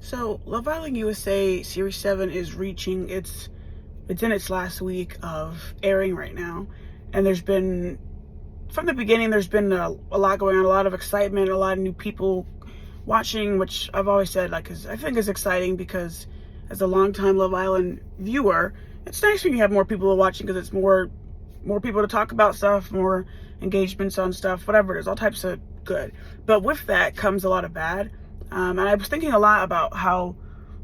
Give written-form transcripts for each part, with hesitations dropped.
So, Love Island USA Series 7 is reaching it's in its last week of airing right now. And from the beginning, there's been a lot going on, a lot of excitement, a lot of new people watching, which I've always said, I think is exciting because as a longtime Love Island viewer, it's nice when you have more people watching because it's more people to talk about stuff, more engagements on stuff, whatever it is, all types of good. But with that comes a lot of bad. And I was thinking a lot about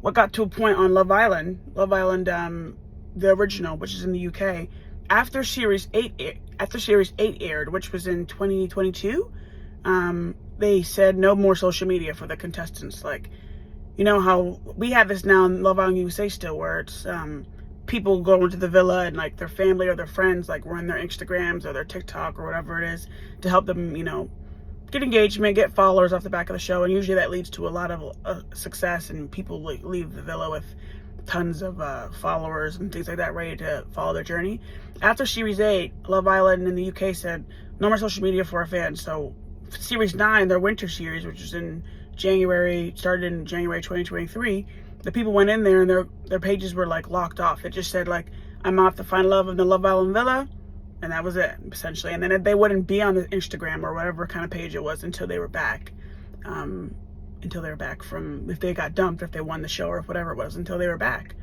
what got to a point on Love Island, the original, which is in the UK, after Series 8 aired, which was in 2022, they said no more social media for the contestants. Like, you know how we have this now in Love Island USA still, where it's people go into the villa and like their family or their friends like run their Instagrams or their TikTok or whatever it is to help them, get engagement, get followers off the back of the show, and usually that leads to a lot of success, and people leave the villa with tons of followers and things like that, ready to follow their journey. After Series 8, Love Island in the UK said no more social media for our fans. So Series 9, their winter series, which was started in January 2023, the people went in there and their pages were like locked off. It just said like, I'm off to find love in the Love Island villa. And that was it, essentially. And then they wouldn't be on the Instagram or whatever kind of page it was until they were back. From, if they got dumped, if they won the show or whatever it was, until they were back.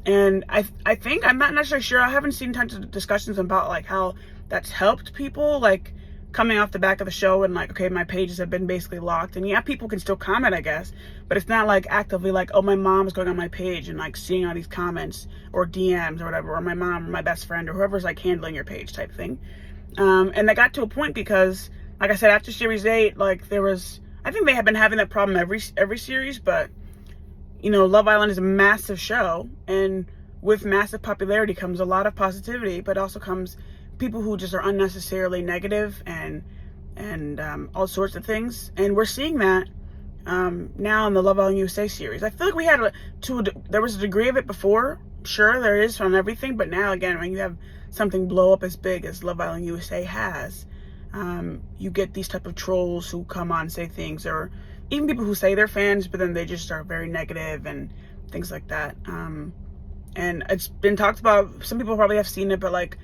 And I think, I'm not necessarily sure, I haven't seen tons of discussions about like how that's helped people, like coming off the back of the show and like, okay, my pages have been basically locked. And yeah, people can still comment, I guess, but it's not like actively like, oh, my mom's going on my page and like seeing all these comments or DMs or whatever, or my mom or my best friend or whoever's like handling your page type thing. And they got to a point because, like I said, after Series 8, like I think they have been having that problem every series, but Love Island is a massive show, and with massive popularity comes a lot of positivity, but also comes people who just are unnecessarily negative and all sorts of things. And we're seeing that now in the Love Island USA series. I feel like we had there was a degree of it before. Sure, there is on everything, but now again, when you have something blow up as big as Love Island USA has, you get these type of trolls who come on and say things, or even people who say they're fans, but then they just are very negative and things like that. And it's been talked about, some people probably have seen it, but like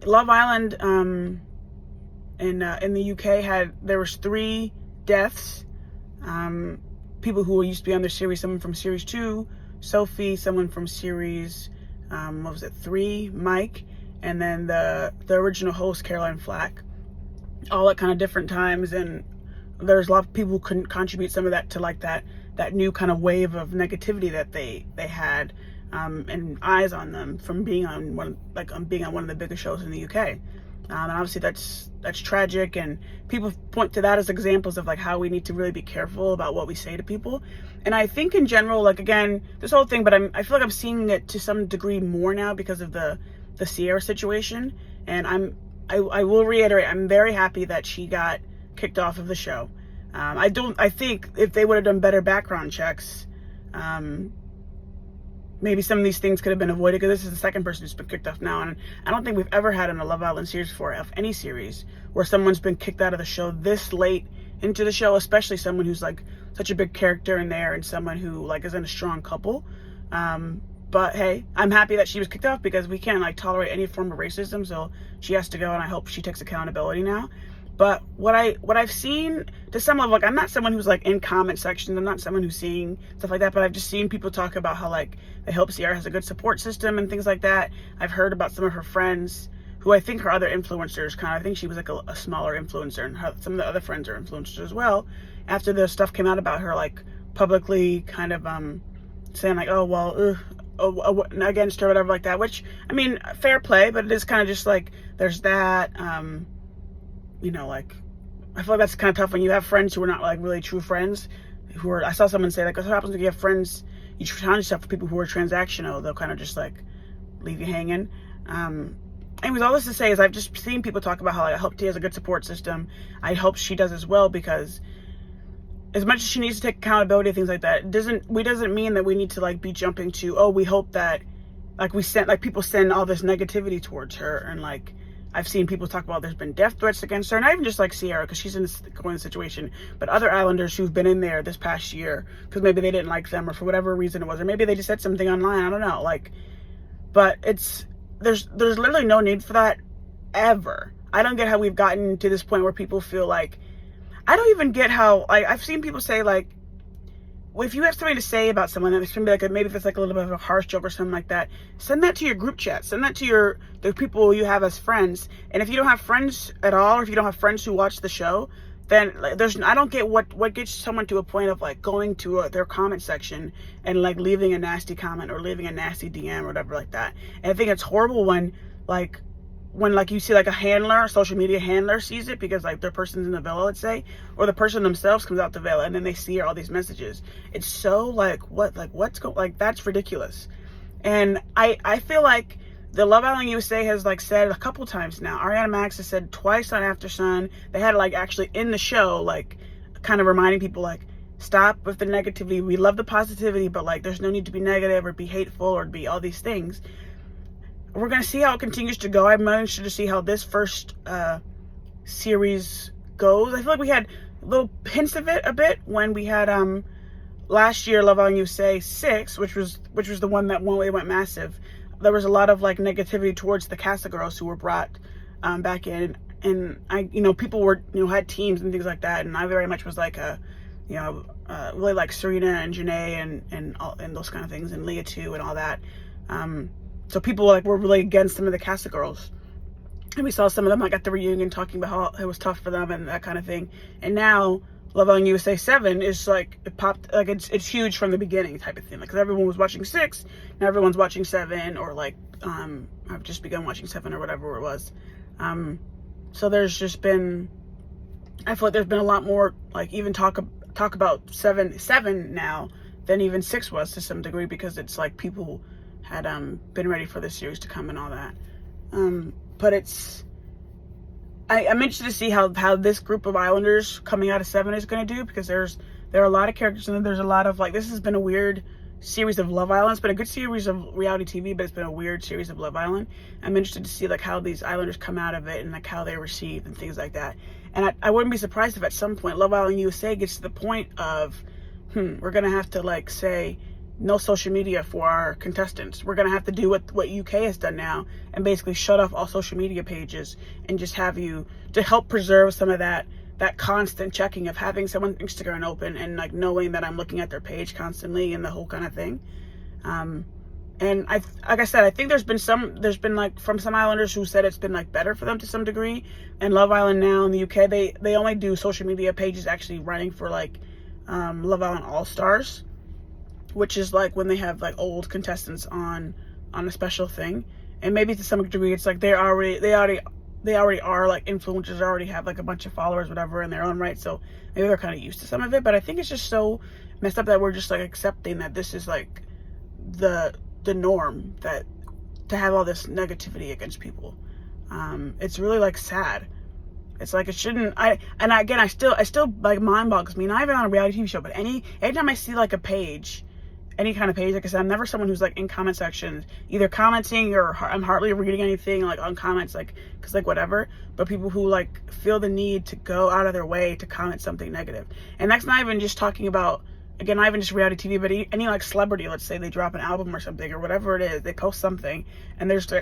Love Island in the UK there was 3 deaths. People who used to be on their series, someone from Series 2, Sophie, someone from Series 3, Mike, and then the original host, Caroline Flack, all at kind of different times. And there's a lot of people who couldn't contribute some of that to like that new kind of wave of negativity that they had, and eyes on them from being on one of the biggest shows in the UK. And obviously that's tragic, and people point to that as examples of like how we need to really be careful about what we say to people. And I think in general, like again, this whole thing, but I feel like I'm seeing it to some degree more now because of the Sierra situation. And I will reiterate, I'm very happy that she got kicked off of the show. I think if they would have done better background checks, maybe some of these things could have been avoided, because this is the second person who's been kicked off now. And I don't think we've ever had in a Love Island series before, of any series, where someone's been kicked out of the show this late into the show, especially someone who's like such a big character in there and someone who like is in a strong couple. But hey, I'm happy that she was kicked off, because we can't like tolerate any form of racism, so she has to go, and I hope she takes accountability now. But what I've seen to some level, like I'm not someone who's like in comment sections, I'm not someone who's seeing stuff like that, but I've just seen people talk about how like they hope Sierra has a good support system and things like that. I've heard about some of her friends who I think are other influencers, I think she was like a smaller influencer, and some of the other friends are influencers as well. After the stuff came out about her, like publicly kind of saying like, oh well, against her, whatever like that, which I mean, fair play, but it is kind of just like there's that. Like I feel like that's kind of tough when you have friends who are not like really true friends, I saw someone say like, what happens when you have friends, you surround yourself with people who are transactional, they'll kind of just like leave you hanging. Anyways, all this to say is I've just seen people talk about how like, I hope Tia has a good support system. I hope she does as well, because as much as she needs to take accountability and things like that, doesn't mean that we need to like be jumping to, oh, we hope that like people send all this negativity towards her, and like I've seen people talk about there's been death threats against her, not even just like Ciara because she's in this going situation, but other Islanders who've been in there this past year because maybe they didn't like them or for whatever reason it was, or maybe they just said something online. I don't know. Like, but there's literally no need for that ever. I don't get how we've gotten to this point where people feel like, I don't even get how, like, I've seen people say like, well, if you have something to say about someone, it's gonna be like maybe if it's like a little bit of a harsh joke or something like that, send that to your group chat. Send that to the people you have as friends. And if you don't have friends at all, or if you don't have friends who watch the show, then like, I don't get what gets someone to a point of like going to their comment section and like leaving a nasty comment or leaving a nasty DM or whatever like that. And I think it's horrible when you see like a social media handler sees it because like their person's in the villa, let's say, or the person themselves comes out the villa and then they see all these messages. It's so like, that's ridiculous. And I feel like the Love Island USA has like said a couple times now, Ariana Max has said twice on After Sun, they had like actually in the show, like kind of reminding people like, stop with the negativity. We love the positivity, but like there's no need to be negative or be hateful or be all these things. We're going to see how it continues to go. I'm interested to see how this first series goes. I feel like we had little hints of it a bit when we had last year Love Island USA 6, which was the one that went massive. There was a lot of like negativity towards the cast of girls who were brought back in, and people were had teams and things like that, and I very much was like really like Serena and Janae and those kind of things, and Leah too, and all that. So people were really against some of the cast of girls. And we saw some of them like at the reunion talking about how it was tough for them and that kind of thing. And now Love Island USA 7 is like, it popped, like it's huge from the beginning type of thing. Like, 'cause everyone was watching 6, now everyone's watching 7, or like, I've just begun watching 7 or whatever it was. So there's just been, I feel like there's been a lot more, like even talk about 7 now than even 6 was to some degree, because it's like people had been ready for this series to come and all that. But I'm interested to see how this group of Islanders coming out of 7 is going to do, because there are a lot of characters and there's a lot of like, this has been a weird series of Love Island. It's been a good series of reality TV, but it's been a weird series of Love Island. I'm interested to see like how these Islanders come out of it and like how they're received and things like that. And I wouldn't be surprised if at some point Love Island USA gets to the point of, we're going to have to like say, no social media for our contestants. We're going to have to do what UK has done now and basically shut off all social media pages and just have you to help preserve some of that constant checking of having someone's Instagram open and like knowing that I'm looking at their page constantly and the whole kind of thing. And like I said, I think there's been like from some Islanders who said it's been like better for them to some degree. And Love Island now in the UK, they only do social media pages actually running for like Love Island All Stars, which is like when they have like old contestants on a special thing. And maybe to some degree it's like they already are like influencers, already have like a bunch of followers, whatever, in their own right. So maybe they're kind of used to some of it. But I think it's just so messed up that we're just like accepting that this is like the norm, that to have all this negativity against people. It's really like sad. It's like it shouldn't. I still like mind boggles me. Not even on a reality TV show, but anytime I see like a page, any kind of page, like I said, I'm never someone who's like in comment sections either commenting, or I'm hardly reading anything like on comments, like because like whatever. But people who like feel the need to go out of their way to comment something negative, and that's not even just talking about, again, not even just reality TV, but any like celebrity. Let's say they drop an album or something or whatever it is, they post something and there's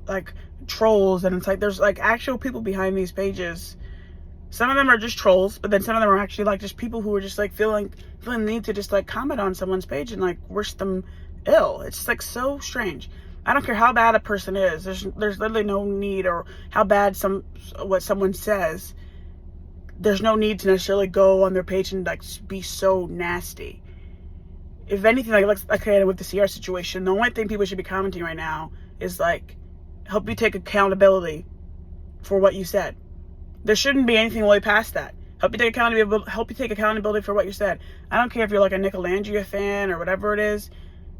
like trolls, and it's like there's like actual people behind these pages. Some of them are just trolls, but then some of them are actually like just people who are just like feeling the need to just like comment on someone's page and like wish them ill. It's like so strange. I don't care how bad a person is. There's literally no need, or how bad what someone says. There's no need to necessarily go on their page and like be so nasty. If anything, like with the Ciara situation, the only thing people should be commenting right now is like, help you take accountability for what you said. There shouldn't be anything way past that. Help you take accountability for what you said. I don't care if you're like a Nicolandria fan or whatever it is,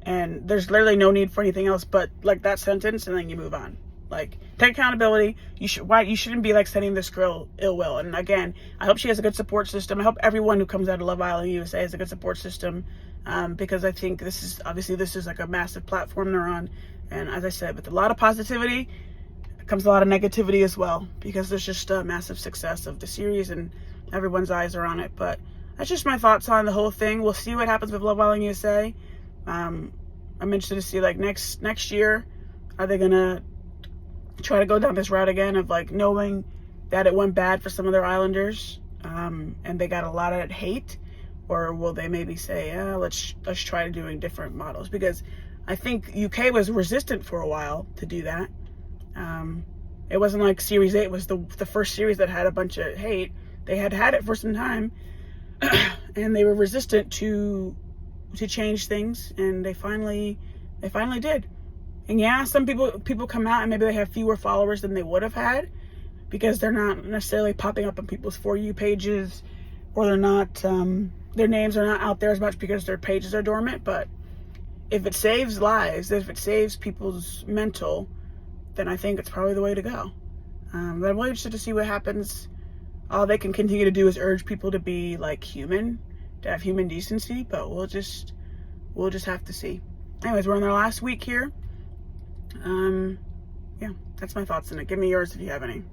and there's literally no need for anything else but like that sentence, and then you move on. Like, take accountability. You shouldn't be like sending this girl ill will. And again, I hope she has a good support system. I hope everyone who comes out of Love Island USA has a good support system, because I think this is like a massive platform they're on. And as I said, with a lot of positivity comes a lot of negativity as well, because there's just a massive success of the series and everyone's eyes are on it. But that's just my thoughts on the whole thing. We'll see what happens with Love Island USA. I'm interested to see, like, next year, are they gonna try to go down this route again of, like, knowing that it went bad for some of their islanders, and they got a lot of hate, or will they maybe say, let's try doing different models? Because I think UK was resistant for a while to do that. It wasn't like Series 8 was the first series that had a bunch of hate. They had it for some time, and they were resistant to change things, and they finally did. And yeah, some people come out and maybe they have fewer followers than they would have had, because they're not necessarily popping up on people's For You pages, or they're not, their names are not out there as much because their pages are dormant. But if it saves lives, if it saves people's mental, then I think it's probably the way to go. But I'm really interested to see what happens. All they can continue to do is urge people to be, like, human, to have human decency, but we'll just have to see. Anyways, we're in our last week here. Yeah, that's my thoughts on it. Give me yours if you have any.